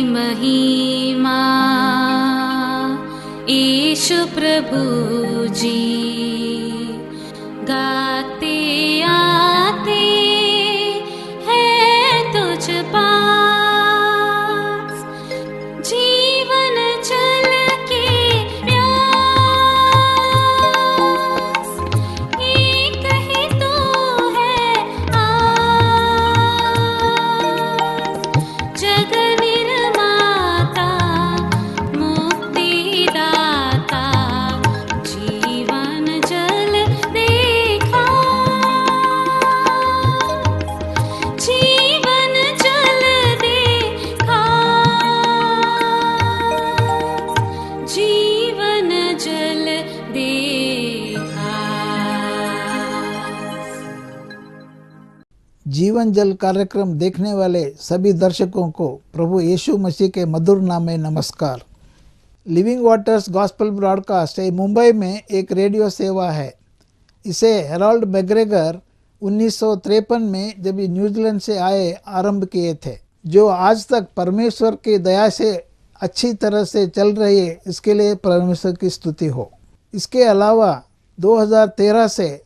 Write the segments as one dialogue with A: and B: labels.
A: महिमा ईशु प्रभु जी, गाते आते हैं तुझ पास, जीवन जल के प्यास, एक ही तो है आस, जग निर्माता मुक्तिदाता, जीवन जल देखा, जीवन जल देखा, जीवन जल देखा।
B: जीवन जल कार्यक्रम देखने वाले सभी दर्शकों को प्रभु यीशु मसीह के मधुर नाम में नमस्कार। Living waters gospel broadcast Mumbai में एक रेडियो सेवा है। इसे हेरोल्ड मैग्रेगर 1953 में जब न्यूजीलैंड से आए आरंभ किए थे, जो आज तक परमेश्वर की दया से अच्छी तरह से चल रही है। इसके लिए परमेश्वर की स्तुति हो। इसके अलावा 2013 से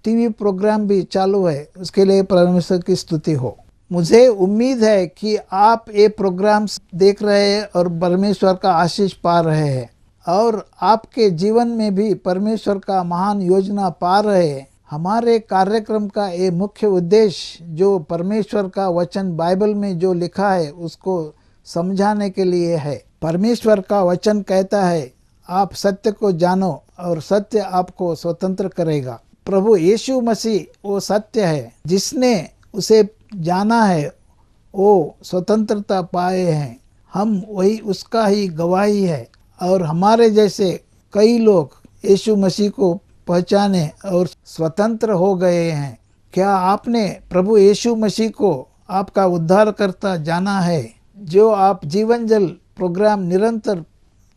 B: टीवी प्रोग्राम भी चालू है, उसके लिए परमेश्वर की स्तुति हो। मुझे उम्मीद है कि आप ये प्रोग्राम देख रहे हैं और परमेश्वर का आशीष पा रहे हैं और आपके जीवन में भी परमेश्वर का महान योजना पा रहे हैं। हमारे कार्यक्रम का ये मुख्य उद्देश्य जो परमेश्वर का वचन बाइबल में जो लिखा है उसको समझाने के लिए है। परमेश्वर का वचन कहता है, आप सत्य को जानो और सत्य आपको स्वतंत्र करेगा। प्रभु यीशु मसीह वो सत्य है, जिसने उसे जाना है वो स्वतंत्रता पाए हैं। हम वही उसका ही गवाही है और हमारे जैसे कई लोग यीशु मसीह को पहचाने और स्वतंत्र हो गए हैं। क्या आपने प्रभु यीशु मसीह को आपका उद्धारकर्ता जाना है? जो आप जीवन जल प्रोग्राम निरंतर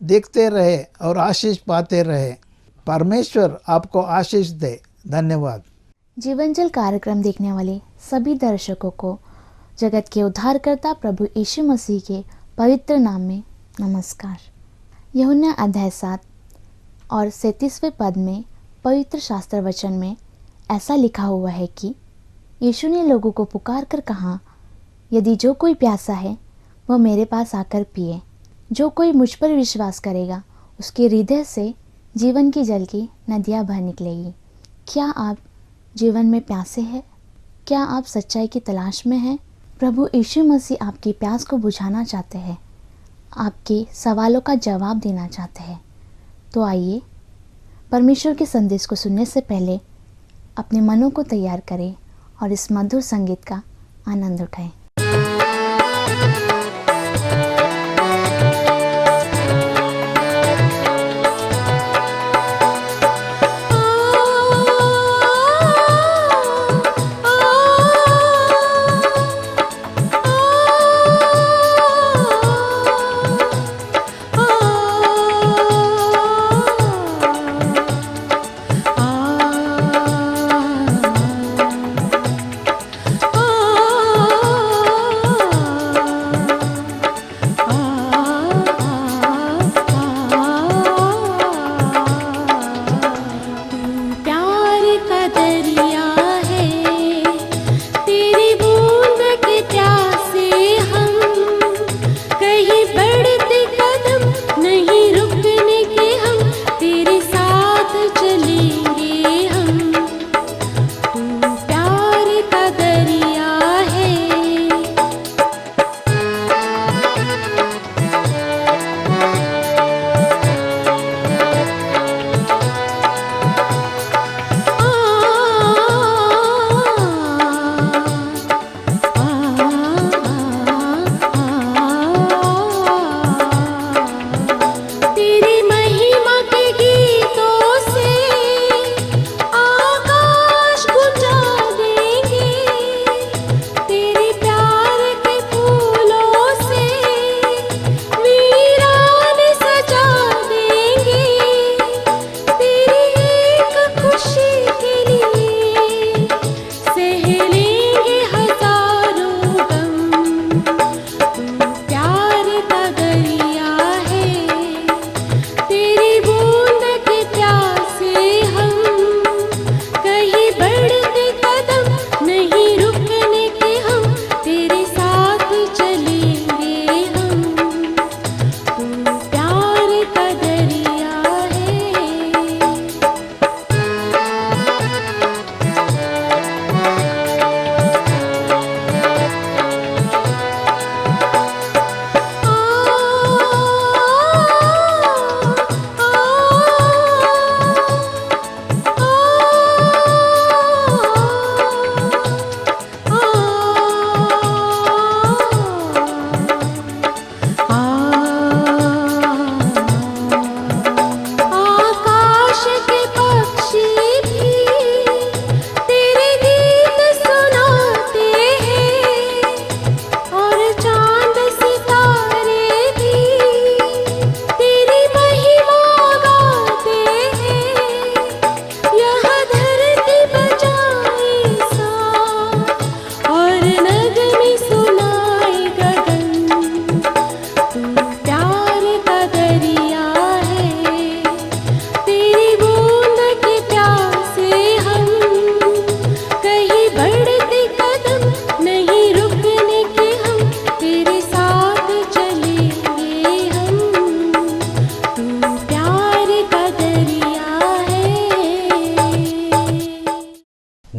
B: देखते रहे और आशीष पाते रहे। परमेश्वर आपको आशीष दे। धन्यवाद।
C: जीवन जल कार्यक्रम देखने वाले सभी दर्शकों को जगत के उद्धारकर्ता प्रभु यीशु मसीह के पवित्र नाम में नमस्कार। यूहन्ना अध्याय 7 और 37वें पद में पवित्र शास्त्र वचन में ऐसा लिखा हुआ है कि यीशु ने लोगों को पुकार कर कहा, यदि जो कोई प्यासा है वह मेरे पास आकर पिए। जो कोई मुझ पर विश्वास करेगा उसके हृदय से जीवन की जल की नदियाँ बह निकलेगी। क्या आप जीवन में प्यासे हैं? क्या आप सच्चाई की तलाश में हैं? प्रभु यीशु मसीह आपकी प्यास को बुझाना चाहते हैं, आपके सवालों का जवाब देना चाहते हैं। तो आइए परमेश्वर के संदेश को सुनने से पहले अपने मनों को तैयार करें और इस मधुर संगीत का आनंद उठाएं।
A: ओ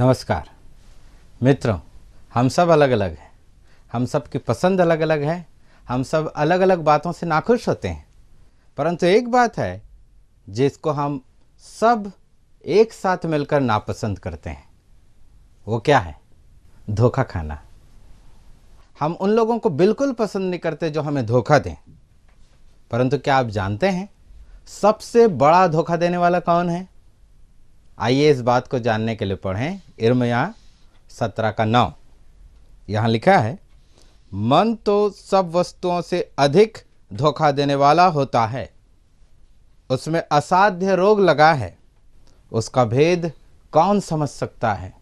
D: नमस्कार मित्रों, हम सब अलग अलग हैं, हम सब की पसंद अलग अलग है, हम सब अलग अलग बातों से नाखुश होते हैं। परंतु एक बात है जिसको हम सब एक साथ मिलकर नापसंद करते हैं। वो क्या है? धोखा खाना। हम उन लोगों को बिल्कुल पसंद नहीं करते जो हमें धोखा दें। परंतु क्या आप जानते हैं सबसे बड़ा धोखा देने वाला कौन है? आइए इस बात को जानने के लिए पढ़ें यिर्मयाह 17:9। यहाँ लिखा है, मन तो सब वस्तुओं से अधिक धोखा देने वाला होता है, उसमें असाध्य रोग लगा है, उसका भेद कौन समझ सकता है।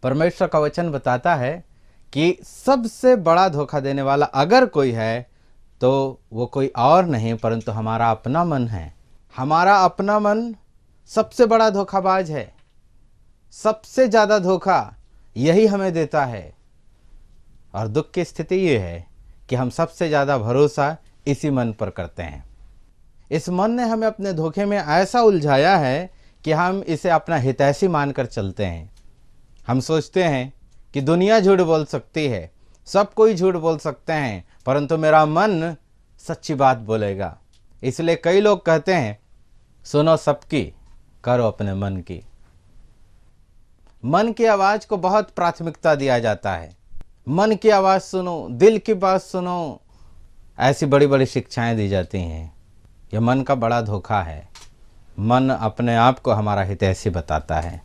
D: परमेश्वर का वचन बताता है कि सबसे बड़ा धोखा देने वाला अगर कोई है तो वो कोई और नहीं परंतु हमारा अपना मन है। हमारा अपना मन सबसे बड़ा धोखाबाज है। सबसे ज़्यादा धोखा यही हमें देता है। और दुख की स्थिति ये है कि हम सबसे ज़्यादा भरोसा इसी मन पर करते हैं। इस मन ने हमें अपने धोखे में ऐसा उलझाया है कि हम इसे अपना हितैषी मानकर चलते हैं। हम सोचते हैं कि दुनिया झूठ बोल सकती है, सब कोई झूठ बोल सकते हैं, परंतु मेरा मन सच्ची बात बोलेगा। इसलिए कई लोग कहते हैं, सुनो सबकी, करो अपने मन की। मन की आवाज़ को बहुत प्राथमिकता दिया जाता है। मन की आवाज़ सुनो, दिल की बात सुनो, ऐसी बड़ी बड़ी शिक्षाएं दी जाती हैं। यह मन का बड़ा धोखा है। मन अपने आप को हमारा हितैषी बताता है,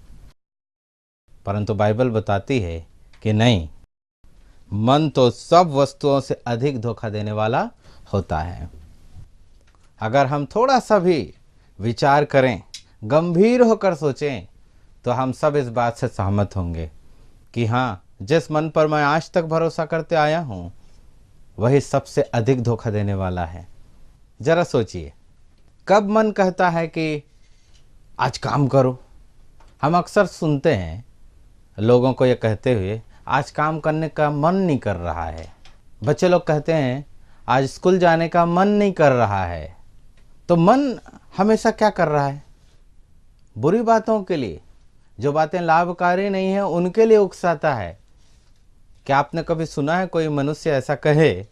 D: परंतु बाइबल बताती है कि नहीं, मन तो सब वस्तुओं से अधिक धोखा देने वाला होता है। अगर हम थोड़ा सा भी विचार करें, गंभीर होकर सोचें, तो हम सब इस बात से सहमत होंगे कि हाँ, जिस मन पर मैं आज तक भरोसा करते आया हूँ वही सबसे अधिक धोखा देने वाला है। जरा सोचिए, कब मन कहता है कि आज काम करो। हम अक्सर सुनते हैं लोगों को ये कहते हुए, आज काम करने का मन नहीं कर रहा है। बच्चे लोग कहते हैं आज स्कूल जाने का मन नहीं कर रहा है। तो मन हमेशा क्या कर रहा है? बुरी बातों के लिए, जो बातें लाभकारी नहीं है उनके लिए उकसाता है। क्या आपने कभी सुना है कोई मनुष्य ऐसा कहे,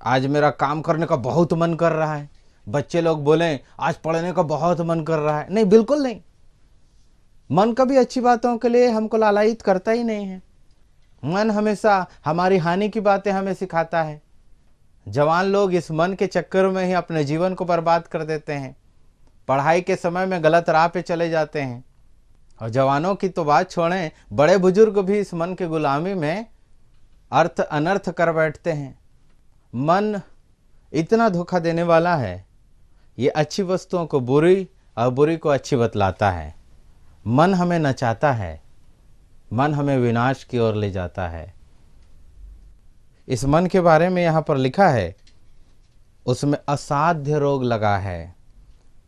D: आज मेरा काम करने का बहुत मन कर रहा है? बच्चे लोग बोलें आज पढ़ने का बहुत मन कर रहा है? नहीं, बिल्कुल नहीं। मन कभी अच्छी बातों के लिए हमको लालायित करता ही नहीं है। मन हमेशा हमारी हानि की बातें हमें सिखाता है। जवान लोग इस मन के चक्कर में ही अपने जीवन को बर्बाद कर देते हैं। पढ़ाई के समय में गलत राह पे चले जाते हैं। और जवानों की तो बात छोड़ें, बड़े बुजुर्ग भी इस मन की गुलामी में अर्थ अनर्थ कर बैठते हैं। मन इतना धोखा देने वाला है, ये अच्छी वस्तुओं को बुरी और बुरी को अच्छी बतलाता है। मन हमें नचाता है, मन हमें विनाश की ओर ले जाता है। इस मन के बारे में यहाँ पर लिखा है, उसमें असाध्य रोग लगा है।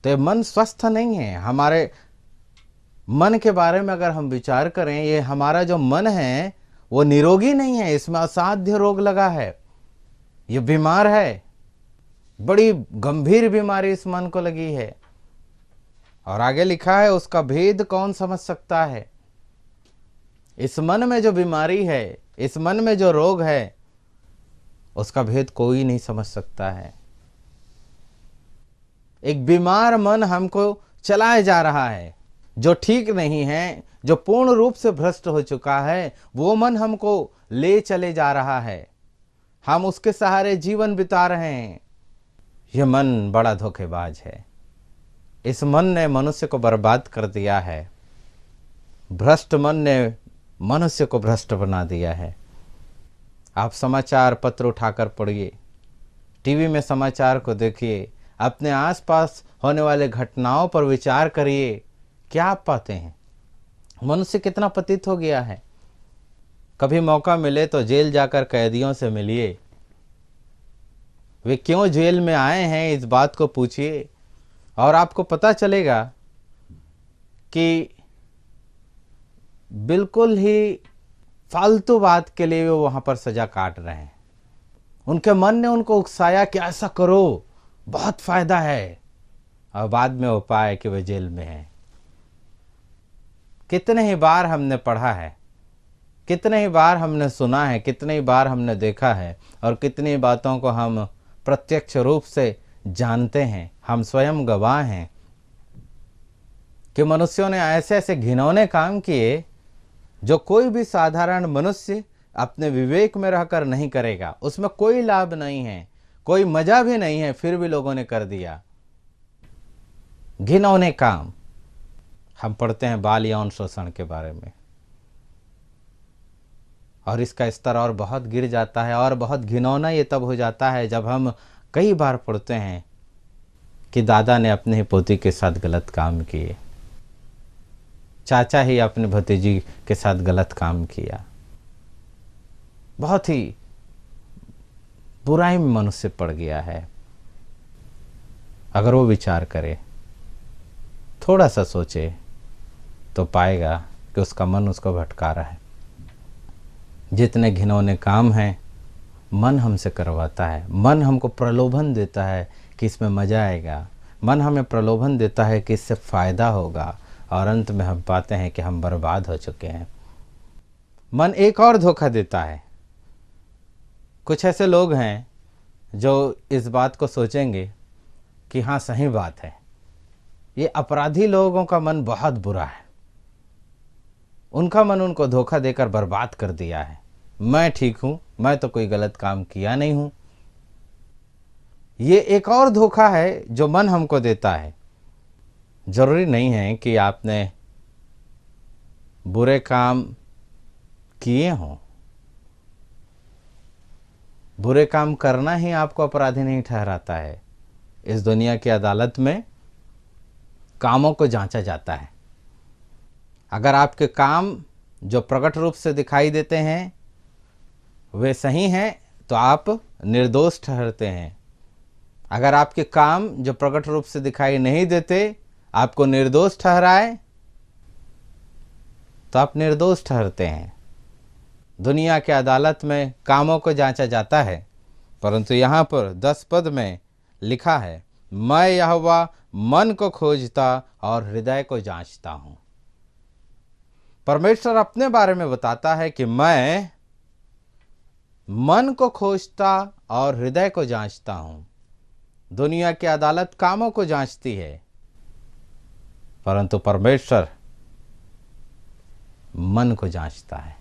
D: तो ये मन स्वस्थ नहीं है। हमारे मन के बारे में अगर हम विचार करें, ये हमारा जो मन है वो निरोगी नहीं है, इसमें असाध्य रोग लगा है, ये बीमार है। बड़ी गंभीर बीमारी इस मन को लगी है। और आगे लिखा है, उसका भेद कौन समझ सकता है। इस मन में जो बीमारी है, इस मन में जो रोग है, उसका भेद कोई नहीं समझ सकता है। एक बीमार मन हमको चलाए जा रहा है, जो ठीक नहीं है, जो पूर्ण रूप से भ्रष्ट हो चुका है, वो मन हमको ले चले जा रहा है। हम उसके सहारे जीवन बिता रहे हैं। यह मन बड़ा धोखेबाज है। इस मन ने मनुष्य को बर्बाद कर दिया है। भ्रष्ट मन ने मनुष्य को भ्रष्ट बना दिया है। आप समाचार पत्र उठाकर पढ़िए, टीवी में समाचार को देखिए, अपने आसपास होने वाले घटनाओं पर विचार करिए। क्या आप पाते हैं? मनुष्य कितना पतित हो गया है। कभी मौका मिले तो जेल जाकर कैदियों से मिलिए, वे क्यों जेल में आए हैं इस बात को पूछिए, और आपको पता चलेगा कि बिल्कुल ही फालतू बात के लिए वो वहाँ पर सजा काट रहे हैं। उनके मन ने उनको उकसाया कि ऐसा करो, बहुत फायदा है, और बाद में वो पाए कि वे जेल में हैं। कितने ही बार हमने पढ़ा है, कितने ही बार हमने सुना है, कितने ही बार हमने देखा है और कितनी बातों को हम प्रत्यक्ष रूप से जानते हैं। हम स्वयं गवाह हैं कि मनुष्यों ने ऐसे ऐसे घिनौने काम किए जो कोई भी साधारण मनुष्य अपने विवेक में रहकर नहीं करेगा। उसमें कोई लाभ नहीं है, कोई मजा भी नहीं है, फिर भी लोगों ने कर दिया घिनौने काम। हम पढ़ते हैं बाल यौन शोषण के बारे में, और इसका स्तर और बहुत गिर जाता है और बहुत घिनौना ये तब हो जाता है जब हम कई बार पढ़ते हैं कि दादा ने अपने ही पोती के साथ गलत काम किए, चाचा ही अपने भतीजी के साथ गलत काम किया। बहुत ही बुराई में मनुष्य पड़ गया है। अगर वो विचार करे, थोड़ा सा सोचे, तो पाएगा कि उसका मन उसको भटका रहा है। जितने घिनौने काम हैं मन हमसे करवाता है। मन हमको प्रलोभन देता है कि इसमें मज़ा आएगा, मन हमें प्रलोभन देता है कि इससे फ़ायदा होगा, और अंत में हम पाते हैं कि हम बर्बाद हो चुके हैं। मन एक और धोखा देता है। कुछ ऐसे लोग हैं जो इस बात को सोचेंगे कि हाँ सही बात है, ये अपराधी लोगों का मन बहुत बुरा है, उनका मन उनको धोखा देकर बर्बाद कर दिया है। मैं ठीक हूँ, मैं तो कोई गलत काम किया नहीं हूँ। ये एक और धोखा है जो मन हमको देता है। जरूरी नहीं है कि आपने बुरे काम किए हों, बुरे काम करना ही आपको अपराधी नहीं ठहराता है। इस दुनिया की अदालत में कामों को जांचा जाता है। अगर आपके काम जो प्रकट रूप से दिखाई देते हैं वे सही हैं तो आप निर्दोष ठहरते हैं। अगर आपके काम जो प्रकट रूप से दिखाई नहीं देते आपको निर्दोष ठहराए तो आप निर्दोष ठहरते हैं। दुनिया के अदालत में कामों को जांचा जाता है, परंतु यहाँ पर 10 पद में लिखा है, मैं यहोवा मन को खोजता और हृदय को जांचता हूँ। परमेश्वर अपने बारे में बताता है कि मैं मन को खोजता और हृदय को जांचता हूँ। दुनिया की अदालत कामों को जांचती है, परंतु परमेश्वर मन को जांचता है।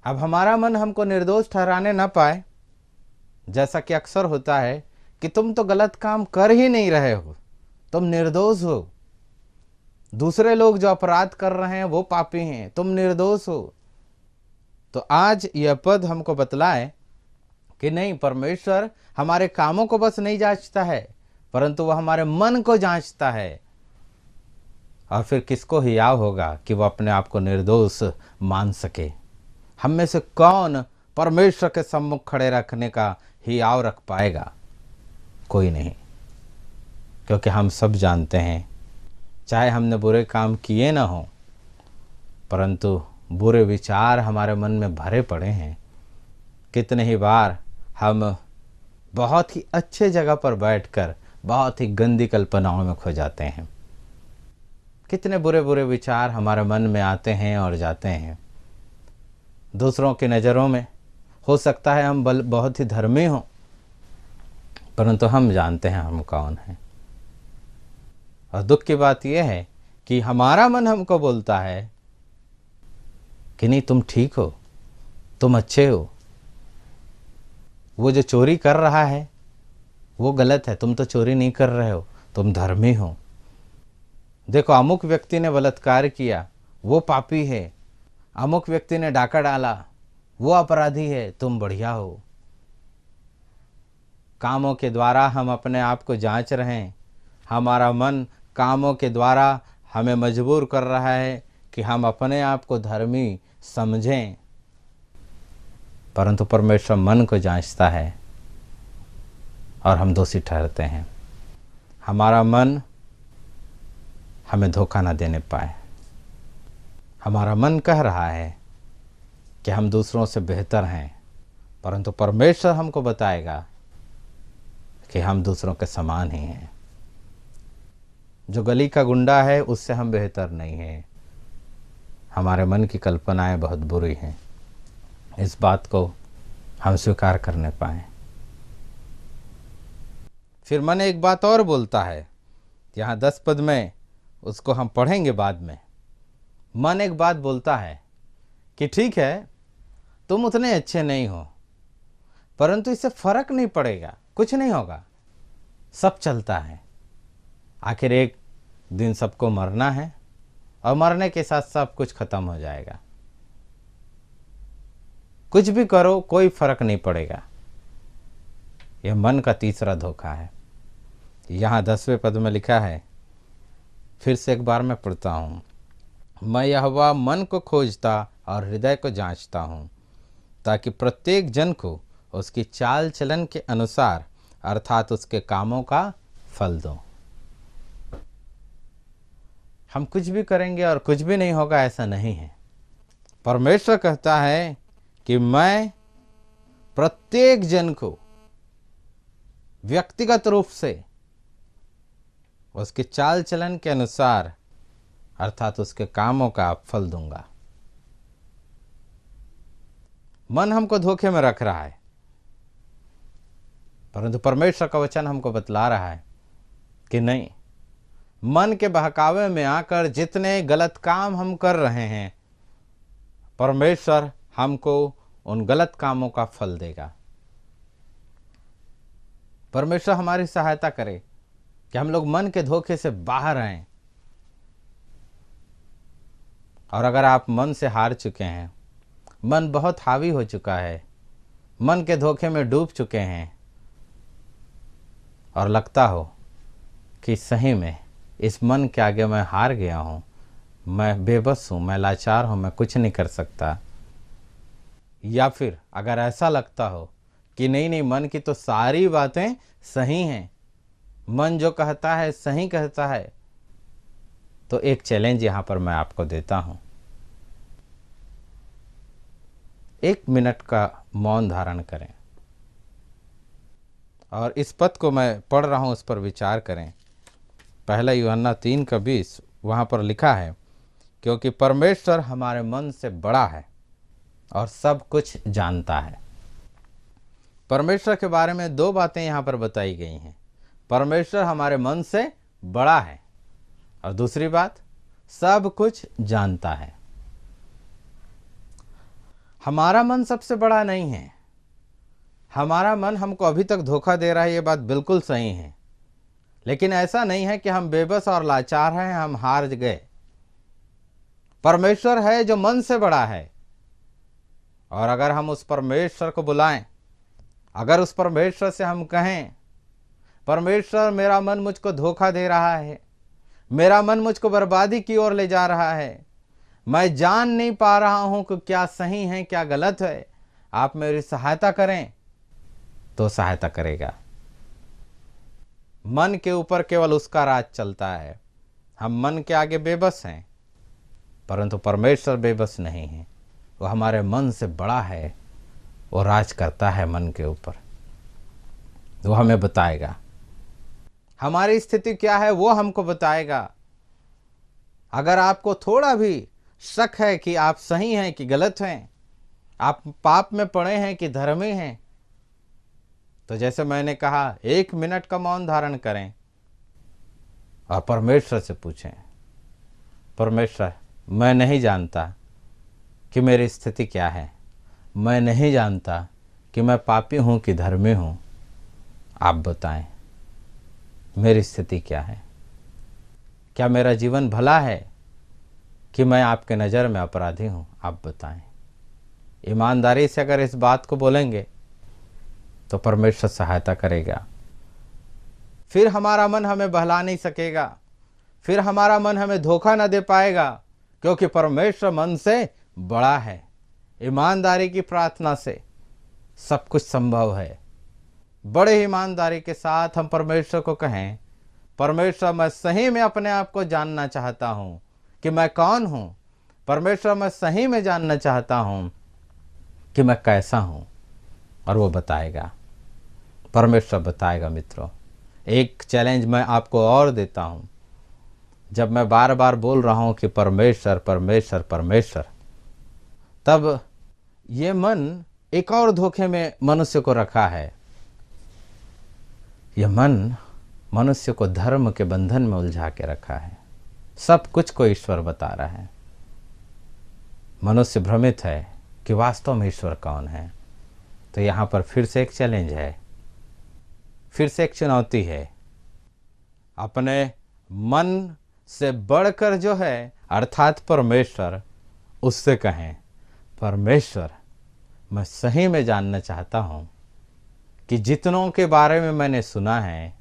D: अब हमारा मन हमको निर्दोष ठहराने न पाए, जैसा कि अक्सर होता है कि तुम तो गलत काम कर ही नहीं रहे हो, तुम निर्दोष हो, दूसरे लोग जो अपराध कर रहे हैं वो पापी हैं, तुम निर्दोष हो। तो आज यह पद हमको बतलाए कि नहीं, परमेश्वर हमारे कामों को बस नहीं जांचता है, परंतु वह हमारे मन को जांचता है। और फिर किसको हियाव होगा कि वह अपने आप को निर्दोष मान सके। हम में से कौन परमेश्वर के सम्मुख खड़े रखने का हियाव रख पाएगा? कोई नहीं, क्योंकि हम सब जानते हैं चाहे हमने बुरे काम किए ना हो, परंतु बुरे विचार हमारे मन में भरे पड़े हैं। कितने ही बार हम बहुत ही अच्छे जगह पर बैठकर बहुत ही गंदी कल्पनाओं में खो जाते हैं। कितने बुरे बुरे विचार हमारे मन में आते हैं और जाते हैं। दूसरों की नज़रों में हो सकता है हम बहुत ही धर्मी हों, परंतु हम जानते हैं हम कौन हैं। और दुख की बात यह है कि हमारा मन हमको बोलता है कि नहीं, तुम ठीक हो, तुम अच्छे हो, वो जो चोरी कर रहा है वो गलत है, तुम तो चोरी नहीं कर रहे हो, तुम धर्मी हो। देखो, अमुक व्यक्ति ने बलात्कार किया, वो पापी है, अमुक व्यक्ति ने डाका डाला, वो अपराधी है, तुम बढ़िया हो। कामों के द्वारा हम अपने आप को जांच रहे हैं। हमारा मन कामों के द्वारा हमें मजबूर कर रहा है कि हम अपने आप को धर्मी समझें, परंतु परमेश्वर मन को जांचता है और हम दोषी ठहरते हैं। हमारा मन हमें धोखा न देने पाए। हमारा मन कह रहा है कि हम दूसरों से बेहतर हैं, परंतु परमेश्वर हमको बताएगा कि हम दूसरों के समान ही हैं। जो गली का गुंडा है उससे हम बेहतर नहीं हैं। हमारे मन की कल्पनाएं बहुत बुरी हैं, इस बात को हम स्वीकार करने पाएं। फिर मन एक बात और बोलता है, यहाँ 10 पद में, उसको हम पढ़ेंगे बाद में। मन एक बात बोलता है कि ठीक है, तुम उतने अच्छे नहीं हो, परंतु इससे फर्क नहीं पड़ेगा, कुछ नहीं होगा, सब चलता है। आखिर एक दिन सबको मरना है और मरने के साथ सब कुछ खत्म हो जाएगा। कुछ भी करो कोई फर्क नहीं पड़ेगा। यह मन का तीसरा धोखा है। यहाँ 10वें पद में लिखा है, फिर से एक बार मैं पढ़ता हूँ। मैं यहोवा मन को खोजता और हृदय को जांचता हूँ, ताकि प्रत्येक जन को उसकी चाल चलन के अनुसार अर्थात उसके कामों का फल दूं। हम कुछ भी करेंगे और कुछ भी नहीं होगा, ऐसा नहीं है। परमेश्वर कहता है कि मैं प्रत्येक जन को व्यक्तिगत रूप से उसके चाल चलन के अनुसार अर्थात उसके कामों का फल दूंगा। मन हमको धोखे में रख रहा है, परंतु परमेश्वर का वचन हमको बतला रहा है कि नहीं, मन के बहकावे में आकर जितने गलत काम हम कर रहे हैं, परमेश्वर हमको उन गलत कामों का फल देगा। परमेश्वर हमारी सहायता करे कि हम लोग मन के धोखे से बाहर आएं। और अगर आप मन से हार चुके हैं, मन बहुत हावी हो चुका है, मन के धोखे में डूब चुके हैं और लगता हो कि सही में इस मन के आगे मैं हार गया हूँ, मैं बेबस हूँ, मैं लाचार हूँ, मैं कुछ नहीं कर सकता, या फिर अगर ऐसा लगता हो कि नहीं नहीं, मन की तो सारी बातें सही हैं, मन जो कहता है सही कहता है, तो एक चैलेंज यहाँ पर मैं आपको देता हूँ। 1 मिनट का मौन धारण करें और इस पद को मैं पढ़ रहा हूँ, उस पर विचार करें। 1 यूहन्ना 3:20 वहाँ पर लिखा है, क्योंकि परमेश्वर हमारे मन से बड़ा है और सब कुछ जानता है। परमेश्वर के बारे में 2 बातें यहाँ पर बताई गई हैं। परमेश्वर हमारे मन से बड़ा है और दूसरी बात, सब कुछ जानता है। हमारा मन सबसे बड़ा नहीं है। हमारा मन हमको अभी तक धोखा दे रहा है, ये बात बिल्कुल सही है, लेकिन ऐसा नहीं है कि हम बेबस और लाचार हैं, हम हार गए। परमेश्वर है जो मन से बड़ा है, और अगर हम उस परमेश्वर को बुलाएं, अगर उस परमेश्वर से हम कहें, परमेश्वर मेरा मन मुझको धोखा दे रहा है, मेरा मन मुझको बर्बादी की ओर ले जा रहा है, मैं जान नहीं पा रहा हूं कि क्या सही है क्या गलत है, आप मेरी सहायता करें, तो सहायता करेगा। मन के ऊपर केवल उसका राज चलता है। हम मन के आगे बेबस हैं, परंतु परमेश्वर बेबस नहीं है, वो हमारे मन से बड़ा है, वो राज करता है मन के ऊपर। वो हमें बताएगा हमारी स्थिति क्या है, वो हमको बताएगा। अगर आपको थोड़ा भी शक है कि आप सही हैं कि गलत हैं, आप पाप में पड़े हैं कि धर्मी हैं, तो जैसे मैंने कहा 1 मिनट का मौन धारण करें और परमेश्वर से पूछें, परमेश्वर मैं नहीं जानता कि मेरी स्थिति क्या है, मैं नहीं जानता कि मैं पापी हूँ कि धर्मी हूँ, आप बताएं मेरी स्थिति क्या है, क्या मेरा जीवन भला है कि मैं आपके नज़र में अपराधी हूँ, आप बताएं। ईमानदारी से अगर इस बात को बोलेंगे तो परमेश्वर सहायता करेगा। फिर हमारा मन हमें बहला नहीं सकेगा, फिर हमारा मन हमें धोखा न दे पाएगा, क्योंकि परमेश्वर मन से बड़ा है। ईमानदारी की प्रार्थना से सब कुछ संभव है। बड़े ईमानदारी के साथ हम परमेश्वर को कहें, परमेश्वर मैं सही में अपने आप को जानना चाहता हूँ कि मैं कौन हूँ। परमेश्वर मैं सही में जानना चाहता हूँ कि मैं कैसा हूँ, और वो बताएगा, परमेश्वर बताएगा। मित्रों, एक चैलेंज मैं आपको और देता हूँ, जब मैं बार बार बोल रहा हूं कि परमेश्वर परमेश्वर परमेश्वर, तब ये मन एक और धोखे में मनुष्य को रखा है। यह मन मनुष्य को धर्म के बंधन में उलझा के रखा है। सब कुछ को ईश्वर बता रहा है। मनुष्य भ्रमित है कि वास्तव में ईश्वर कौन है। तो यहाँ पर फिर से एक चैलेंज है, फिर से एक चुनौती है। अपने मन से बढ़कर जो है अर्थात परमेश्वर, उससे कहें परमेश्वर, मैं सही में जानना चाहता हूँ कि जितनों के बारे में मैंने सुना है,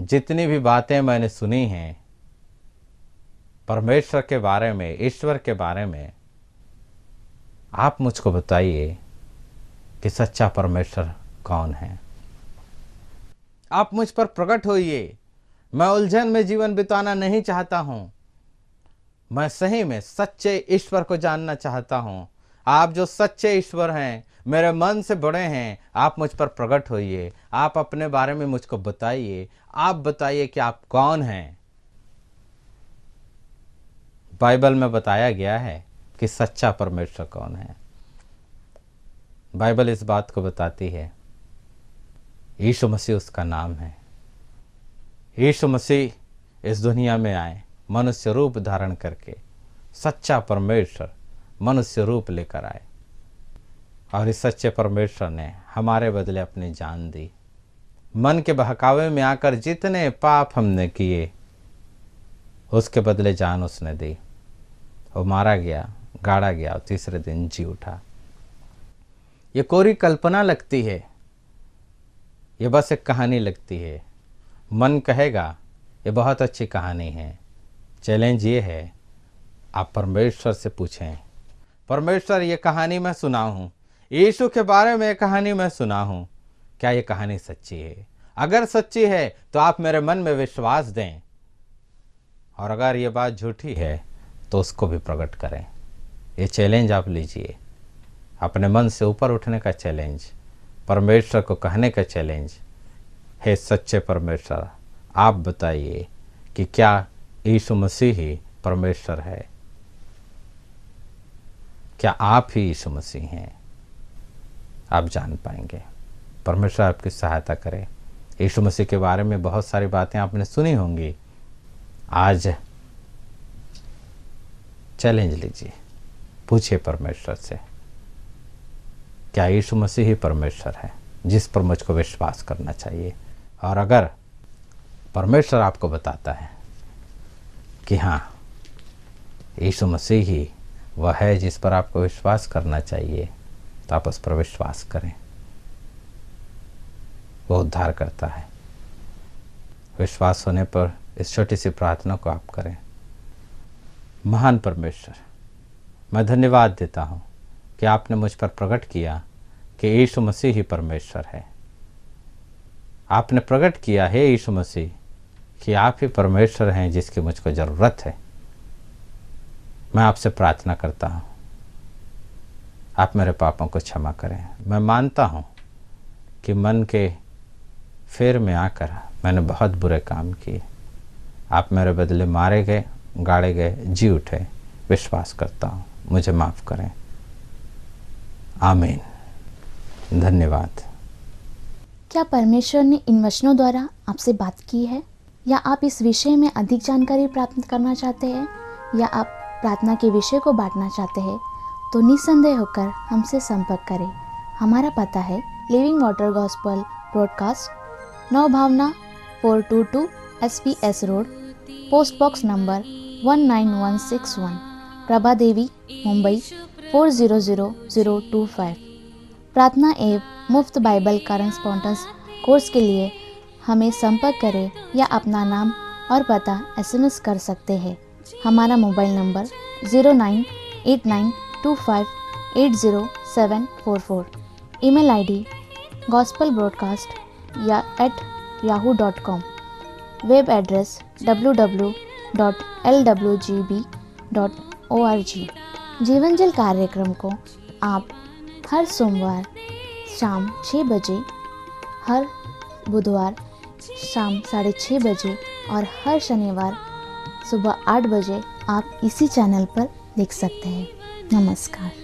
D: जितनी भी बातें मैंने सुनी हैं परमेश्वर के बारे में, ईश्वर के बारे में, आप मुझको बताइए कि सच्चा परमेश्वर कौन है। आप मुझ पर प्रकट होइए। मैं उलझन में जीवन बिताना नहीं चाहता हूं। मैं सही में सच्चे ईश्वर को जानना चाहता हूं। आप जो सच्चे ईश्वर हैं, मेरे मन से बड़े हैं, आप मुझ पर प्रकट होइए। आप अपने बारे में मुझको बताइए। आप बताइए कि आप कौन हैं। बाइबल में बताया गया है कि सच्चा परमेश्वर कौन है। बाइबल इस बात को बताती है, यीशु मसीह उसका नाम है। यीशु मसीह इस दुनिया में आए, मनुष्य रूप धारण करके, सच्चा परमेश्वर मनुष्य रूप लेकर आए, और इस सच्चे परमेश्वर ने हमारे बदले अपनी जान दी। मन के बहकावे में आकर जितने पाप हमने किए, उसके बदले जान उसने दी। वो मारा गया, गाड़ा गया और तीसरे दिन जी उठा। ये कोरी कल्पना लगती है, ये बस एक कहानी लगती है। मन कहेगा ये बहुत अच्छी कहानी है। चैलेंज ये है, आप परमेश्वर से पूछें, परमेश्वर ये कहानी मैं सुना हूँ, यीशु के बारे में ये कहानी मैं सुना हूँ, क्या ये कहानी सच्ची है? अगर सच्ची है तो आप मेरे मन में विश्वास दें, और अगर ये बात झूठी है तो उसको भी प्रकट करें। ये चैलेंज आप लीजिए, अपने मन से ऊपर उठने का चैलेंज, परमेश्वर को कहने का चैलेंज। हे सच्चे परमेश्वर, आप बताइए कि क्या यीशु मसीह ही परमेश्वर है? क्या आप ही यीशु मसीह हैं? आप जान पाएंगे। परमेश्वर आपकी सहायता करे। यीशु मसीह के बारे में बहुत सारी बातें आपने सुनी होंगी। आज चैलेंज लीजिए, पूछिए परमेश्वर से, क्या यीशु मसीह ही परमेश्वर है जिस पर मुझको विश्वास करना चाहिए? और अगर परमेश्वर आपको बताता है कि हाँ, यीशु मसीह ही वह है जिस पर आपको विश्वास करना चाहिए, तो आप उस पर विश्वास करें। वो उद्धार करता है। विश्वास होने पर इस छोटी सी प्रार्थना को आप करें। महान परमेश्वर, मैं धन्यवाद देता हूँ कि आपने मुझ पर प्रकट किया कि यीशु मसीह ही परमेश्वर है। आपने प्रकट किया है यीशु मसीह कि आप ही परमेश्वर हैं जिसकी मुझको ज़रूरत है। मैं आपसे प्रार्थना करता हूँ, आप मेरे पापों को क्षमा करें। मैं मानता हूँ कि मन के फेर में आकर मैंने बहुत बुरे काम किए। आप मेरे बदले मारे गए, गाड़े गए, जी उठे। विश्वास करता हूँ, मुझे माफ़ करें। आमीन। धन्यवाद।
C: क्या परमेश्वर ने इन वचनों द्वारा आपसे बात की है, या आप इस विषय में अधिक जानकारी प्राप्त करना चाहते हैं, या आप प्रार्थना के विषय को बांटना चाहते हैं, तो निसंदेह होकर हमसे संपर्क करें। हमारा पता है लिविंग वाटर गॉस्पल ब्रॉडकास्ट, नौ भावना 422 SPS road, post box number 19161, Prabhadevi, Mumbai 400025। प्रार्थना एवं मुफ्त बाइबल करस्पॉन्डेंस कोर्स के लिए हमें संपर्क करें या अपना नाम और पता SMS कर सकते हैं। हमारा mobile number 098925807444, email ID gospelbroadcast@yahoo.com, web address www.lwgb.org। जीवन जल कार्यक्रम को आप हर सोमवार शाम 6 बजे, हर बुधवार शाम 6:30 बजे और हर शनिवार सुबह 8 बजे आप इसी चैनल पर देख सकते हैं। नमस्कार।